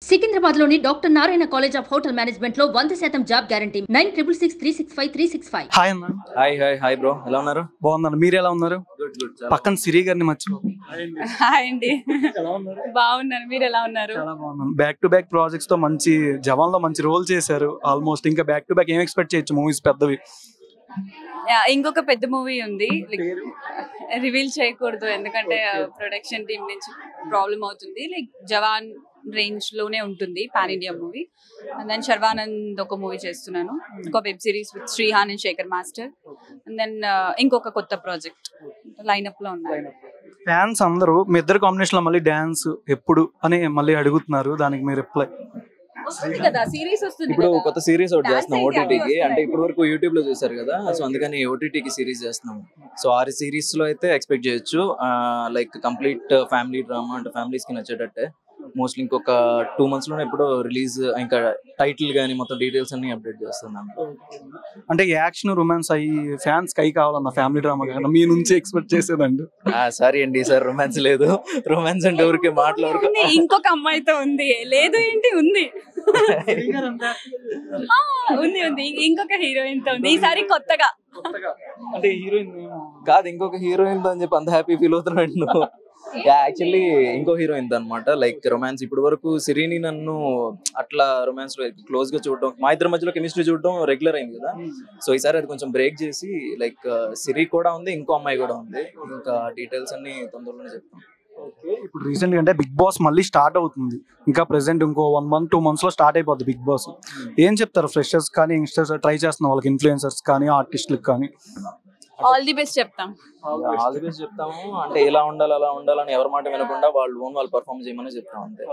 సికింద్రాబాద్లోని doctor Narayana college of hotel management లో 100% job guarantee 966365 hi అన్న. Hi bro, ఎలా ఉన్నారు? బాగున్నాను, మీరు ఎలా ఉన్నారు? పక్కన సిరి గారిని మర్చిపో. హాయ్ అండి, బాగున్నాను, మీరు ఎలా ఉన్నారు? చాలా బాగున్నాను. బ్యాక్ టు బ్యాక్ ప్రాజెక్ట్స్ తో మంచి జవాన్ లో మంచి రోల్ చేశారు. ఆల్మోస్ట్ ఇంకా బ్యాక్ టు బ్యాక్ ఏం ఎక్స్పెక్ట్ చేయొచ్చు మూవీస్ పెద్దవి? ఇంకొక పెద్ద మూవీ ఉంది, రివీల్ చేయకూడదు ఎందుకంటే ప్రొడక్షన్ టీమ్ నుంచి ప్రాబ్లం అవుతుంది. లైక్ జవాన్ రేంజ్ లోనే ఉంటుంది, pan India movie. And then Sharwanand ఒక మూవీ చేస్తున్నాను, ఒక web series with Srihan and Shekhar master. And then ఇంకొక కొత్త ప్రాజెక్ట్ లైనప్ లో ఉన్నాయి. ఫ్యాన్స్ అందరూ మీ ఇద్దరు కాంబినేషన్ లో మళ్ళీ డాన్స్ ఎప్పుడు అని మళ్ళీ అడుగుతున్నారు, దానికి మీరు రిప్లై? ఇప్పుడు కొత్త సిరీస్ ఒకటి చేస్తున్నాం ఓటీటీకి. అంటే ఇప్పుడు వరకు యూట్యూబ్ లో చూసారు కదా, సో అందుకని ఓటీటీకి సిరీస్ చేస్తున్నాం. సో ఆ సిరీస్ లో అయితే ఎక్స్పెక్ట్ చేయొచ్చు లైక్ కంప్లీట్ ఫ్యామిలీ డ్రామా, అంటే ఫ్యామిలీస్ కి నచ్చేటట్టే. మోస్ట్లీ ఇంకొక 2 months లోనే ఎప్పుడో రిలీజ్, ఇంకా టైటిల్ గానీ మొత్తం డీటెయిల్స్ అన్ని అప్డేట్ చేస్తున్నాను. అంటే యాక్షన్ రొమాన్స్ అయ్యి ఫ్యాన్స్ కై కావాలన్న ఫ్యామిలీ డ్రామా కానీ మీ నుంచి ఎక్స్పెక్ట్ చేసేదండి. సారీ అండి సార్, రొమాన్స్ లేదు. రొమాన్స్ అంటే ఊరికే మాటలు వరకు. ఇంకొక అమ్మాయితో ఉంది, లేదు ఏంటి ఉంది ఉంది ఉంది ఇంకొక హీరోయిన్ తో ఉంది, ఈసారి కొత్తగా. అంటే హీరోయిన్ కాదు, ఇంకొక హీరోయిన్ అని చెప్పి అంత హ్యాపీ ఫీల్ అవుతున్నాడు. యాక్చువల్లీ ఇంకో హీరోయిన్ అనమాట. లైక్ రొమాన్స్ ఇప్పుడు వరకు సిరిని నన్ను అట్లా రొమాన్స్ లో క్లోజ్ గా చూడడం, మా ఇద్దరి మధ్యలో కెమిస్ట్రీ చూడడం రెగ్యులర్ అయింది కదా. సో ఈసారి అది కొంచెం బ్రేక్ చేసి లైక్ సిరి కూడా ఉంది, ఇంకో అమ్మాయి కూడా ఉంది. ఇంకా డీటెయిల్స్ అన్ని తొందరలోనే చెప్తాం. ఇప్పుడు రీసెంట్ గా అంటే బిగ్ బాస్ మళ్ళీ స్టార్ట్ అవుతుంది. ఇంకా ప్రెసెంట్ ఇంకో 1 month 2 months లో స్టార్ట్ అయిపోద్ది బిగ్ బాస్. ఏం చెప్తారు ఫ్రెషర్స్ కానీ యంగ్స్టర్స్ ట్రై చేస్తున్న వాళ్ళకి, ఇన్ఫ్లుయెన్సర్స్ కానీ ఆర్టిస్టులకు కానీ? ఆల్ ది బెస్ట్ చెప్తాం. ఆల్ ది బెస్ట్ చెప్తాము. అంటే ఇలా ఉండాలి అలా ఉండాలని ఎవరి మాట వినకుండా వాళ్ళు పర్ఫార్మ్ చేయమని చెప్తాం అంతే.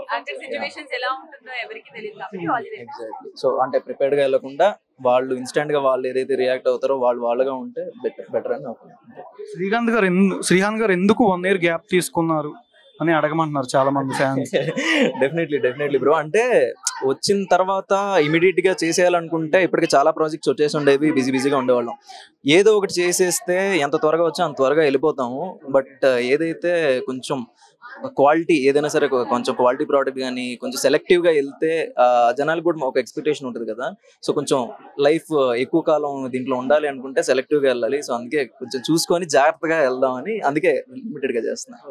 ఎగ్జాక్ట్లీ. సో అంటే ప్రిపేర్డ్ గా వెళ్ళకుండా వాళ్ళు ఇన్స్టెంట్ గా వాళ్ళు ఏదైతే రియాక్ట్ అవుతారో వాళ్ళుగా ఉంటే బెటర్ అని నాకు. శ్రీహాన్ గారు ఎందుకు 1 year గ్యాప్ తీసుకున్నారు అని అడగమంటున్నారు చాలా మంది ఫ్యాన్స్. Definitely bro. అంటే వచ్చిన తర్వాత ఇమీడియట్ గా చేసేయాలనుకుంటే ఇప్పటికి చాలా ప్రాజెక్ట్స్ వచ్చేసి ఉండేవి, బిజీగా ఉండేవాళ్ళం. ఏదో ఒకటి చేసేస్తే ఎంత త్వరగా వచ్చా అంత త్వరగా వెళ్ళిపోతాము. బట్ ఏదైతే కొంచెం క్వాలిటీ, ఏదైనా సరే కొంచెం క్వాలిటీ ప్రోడక్ట్ కానీ కొంచెం సెలెక్టివ్ గా వెళ్తే జనాలకు కూడా ఒక ఎక్స్పెక్టేషన్ ఉంటుంది కదా. సో కొంచెం లైఫ్ ఎక్కువ కాలం దీంట్లో ఉండాలి అనుకుంటే సెలెక్టివ్ గా వెళ్ళాలి. సో అందుకే కొంచెం చూసుకొని జాగ్రత్తగా వెళ్దామని అందుకే లిమిటెడ్ గా చేస్తున్నాను.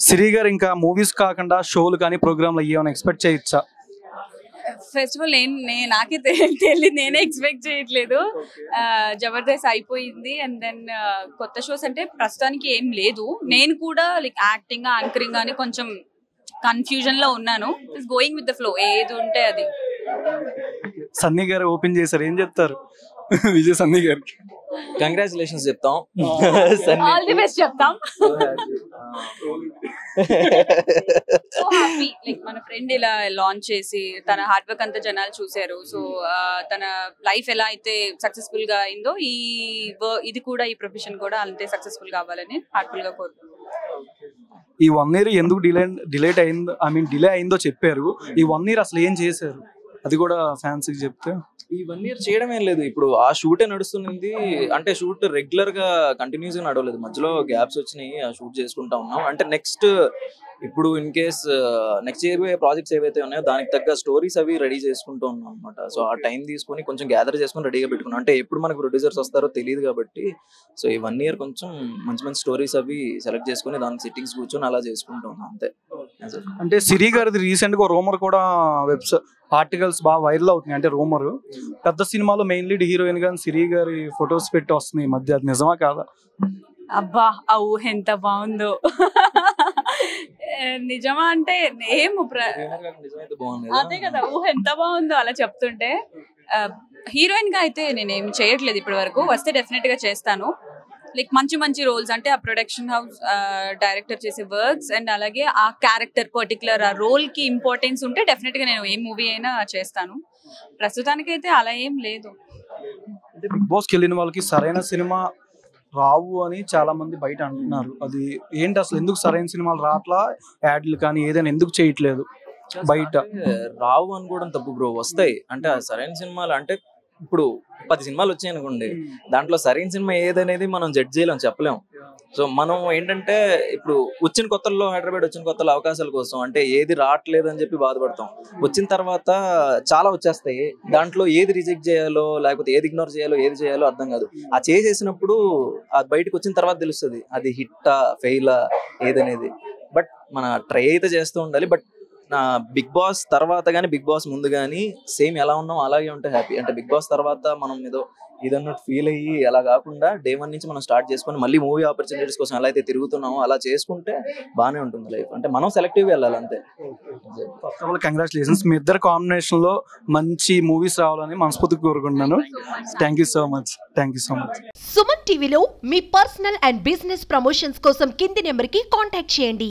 సిరి గారు ఇంకా మూవీస్ కాకుండా షోలు కానీ ప్రోగ్రాంలు ఏమైనా ఎక్స్పెక్ట్ చేయొచ్చా? ఫస్ట్ ఆఫ్ ఆల్ నాకే తెలియదు, నేనే ఎక్స్పెక్ట్ చేయట్లేదు. జబర్దస్త్ అయిపోయింది. అండ్ దెన్ కొత్త షోస్ అంటే ప్రస్తుతానికి ఏం లేదు. నేను కూడా లైక్ యాక్టింగ్, యాంకరింగ్ అని కొంచెం కన్ఫ్యూజన్ లో ఉన్నాను. It's going with the flow, ఏది ఉంటే అది. సన్నీ గారు ఓపెన్ చేశారు, ఏం చెప్తారు విజయ్ సన్నీ గారు? కంగ్రాచులేషన్స్ చెప్తాం. ఆల్ ది బెస్ట్ చెప్తాం. సో హ్యాపీ, లైక్ మన ఫ్రెండ్ ఇలా లాంచ్ చేసి తన హార్డ్ వర్క్ అంతా జనాలు చూసారు. సో తన లైఫ్ ఎలా అయితే సక్సెస్ఫుల్ గా అయిందో ఇది కూడా, ఈ ప్రొఫెషన్ కూడా అంతే సక్సెస్ఫుల్ కావాలని హార్ట్ఫుల్ గా కోరుకుంటున్నాను. ఈ 1 year ఎందుకు డిలే అయిందో చెప్పారు. ఈ 1 year అసలు ఏం చేశారు అది కూడా ఫ్యాన్స్ కి చెప్తే? ఈ 1 year చేయడం ఏం లేదు. ఇప్పుడు ఆ షూటే నడుస్తుంది. అంటే షూట్ రెగ్యులర్ గా కంటిన్యూస్ గా నడవలేదు, మధ్యలో గ్యాప్స్ వచ్చినాయి. ఆ షూట్ చేసుకుంటా ఉన్నాం. అంటే నెక్స్ట్ ఇప్పుడు in case next year projects ఏవైతే ఉన్నాయో దానికి తగ్గ స్టోరీస్ అవి రెడీ చేసుకుంటూ ఉన్నాం అనమాట. సో ఆ టైం తీసుకుని కొంచెం గ్యాదర్ చేసుకుని రెడీగా పెట్టుకున్నాం. అంటే ఎప్పుడు మనకు ప్రొడ్యూసర్స్ వస్తారో తెలియదు కాబట్టి, సో ఈ 1 year కొంచెం మంచి స్టోరీస్ అవి సెలెక్ట్ చేసుకుని దాని సెట్టింగ్స్ కూర్చొని అలా చేసుకుంటూ ఉన్నాం అంతే. అంటే సిరి గారిది రీసెంట్ గా రూమర్ కూడా ఆర్టికల్స్ బాగా వైరల్ అవుతున్నాయి. అంటే రూమర్ పెద్ద సినిమాలో మెయిన్ లీడ్ హీరోయిన్ గా సిరి గారి ఫొటోస్ పెట్టి వస్తున్నాయి ఈ మధ్య, అది నిజమా కాదా? అబ్బా, ఆ ఊహ ఎంత బాగుందో. నిజమా అంటే అదే కదా, ఊహ ఎంత బాగుందో అలా చెప్తుంటే. హీరోయిన్ గా అయితే నేనేం చేయట్లేదు ఇప్పటి వరకు, వస్తే డెఫినెట్ గా చేస్తాను. లైక్ మంచి రోల్స్, అంటే ఆ ప్రొడక్షన్ హౌస్ డైరెక్టర్ చేసే వర్క్స్ అండ్ అలాగే ఆ క్యారెక్టర్ పర్టికులర్ ఆ రోల్ కి ఇంపార్టెన్స్ ఉంటే డెఫినెట్ గా నేను ఏ మూవీ అయినా చేస్తాను. ప్రస్తుతానికి అయితే అలా ఏం లేదు. అంటే బిగ్ బాస్ కి వెళ్ళిన వాళ్ళకి సరైన సినిమా రావు అని చాలా మంది బయట అంటున్నారు. అది ఏంటి అసలు, ఎందుకు సరైన సినిమాలు రావట్లా? యాడ్లు కానీ ఏదైనా ఎందుకు చేయట్లేదు బయట? రావు అనుకోవడం తప్పు బ్రో, వస్తాయి. అంటే సరైన సినిమాలు అంటే ఇప్పుడు 10 సినిమాలు వచ్చాయి అనుకోండి, దాంట్లో సరైన సినిమా ఏదనేది మనం జడ్జ్ చేయలేం, చెప్పలేం. సో మనం ఏంటంటే ఇప్పుడు వచ్చిన కొత్తల్లో హైదరాబాద్ వచ్చిన కొత్తలో అవకాశాల కోసం అంటే ఏది రావట్లేదు అని చెప్పి బాధపడతాం. వచ్చిన తర్వాత చాలా వచ్చేస్తాయి, దాంట్లో ఏది రిజెక్ట్ చేయాలో లేకపోతే ఏది ఇగ్నోర్ చేయాలో ఏది చేయాలో అర్థం కాదు. ఆ చేసేసినప్పుడు అది బయటకు వచ్చిన తర్వాత తెలుస్తుంది అది హిట్టా ఫెయిలా ఏదనేది. బట్ మన ట్రై అయితే చేస్తూ ఉండాలి. బట్ బిగ్ బాస్ తర్వాత కానీ బిగ్ బాస్ ముందు కానీ సేమ్ ఎలా ఉన్నాం అలాగే ఉంటే హ్యాపీ. అంటే బిగ్ బాస్ తర్వాత మనం ఏదో ఇదన్నట్టు ఫీల్ అయ్యి అలా కాకుండా డే 1 నుంచి మనం స్టార్ట్ చేసుకొని మళ్ళీ మూవీ ఆపర్చునిటీస్ కోసం ఎలా అయితే తిరుగుతున్నామో అలా చేసుకుంటే బాగానే ఉంటుంది లైఫ్. అంటే మనం సెలెక్టివ్గా వెళ్ళాలి అంతే. ఫస్ట్ ఆఫ్ ఆల్ కంగ్రాచులేషన్స్, మీ ఇద్దరు కాంబినేషన్ లో మంచి మూవీస్ రావాలని మనస్ఫూర్తిగా కోరుకుంటున్నాను. Thank you so much. Suman టీవీలో మీ పర్సనల్ అండ్ బిజినెస్ ప్రమోషన్స్ కోసం కింది నెంబర్కి కాంటాక్ట్ చేయండి.